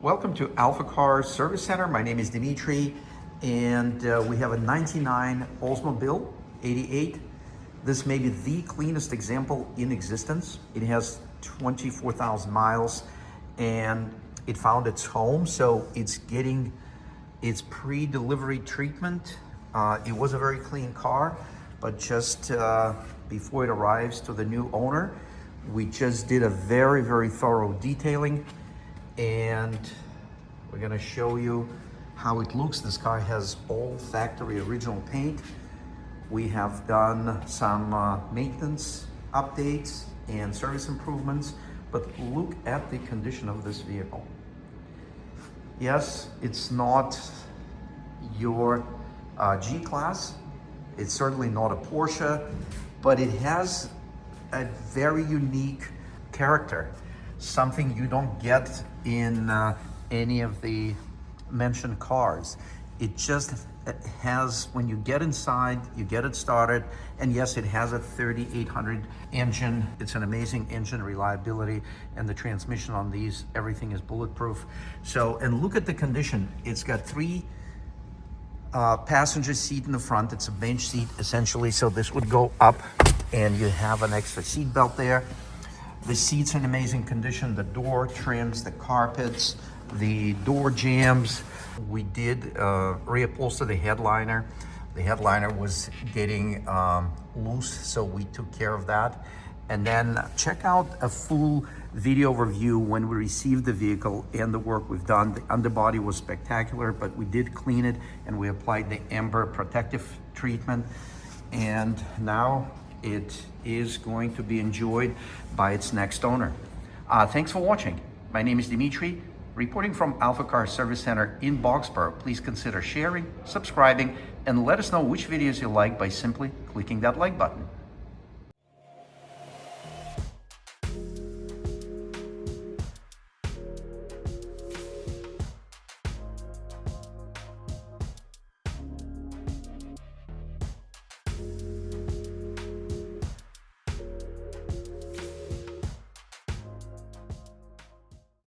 Welcome to AlphaCars Service Center. My name is Dmitry, and we have a 99 Oldsmobile 88. This may be the cleanest example in existence. It has 24,000 miles, and it found its home, so it's getting its pre-delivery treatment. It was a very clean car, but just before it arrives to the new owner, we just did a very, very thorough detailing, and we're gonna show you how it looks. This car has all factory original paint. We have done some maintenance updates and service improvements, but look at the condition of this vehicle. Yes, it's not your G-Class. It's certainly not a Porsche, but it has a very unique character, something you don't get in any of the mentioned cars. It just has, when you get inside, you get it started, and yes, it has a 3800 engine. It's an amazing engine reliability, and the transmission on these, everything is bulletproof. So, and look at the condition. It's got three passenger seat in the front. It's a bench seat essentially, so this would go up and you have an extra seat belt there. The seat's in amazing condition. The door trims, the carpets, the door jambs. We did reupholster the headliner. The headliner was getting loose, so we took care of that. And then check out a full video review when we received the vehicle and the work we've done. The underbody was spectacular, but we did clean it and we applied the amber protective treatment. And now it is going to be enjoyed by its next owner. Thanks for watching. My name is Dmitry, reporting from AlphaCars Service Center in Boxborough. Please consider sharing, subscribing, and let us know which videos you like by simply clicking that like button.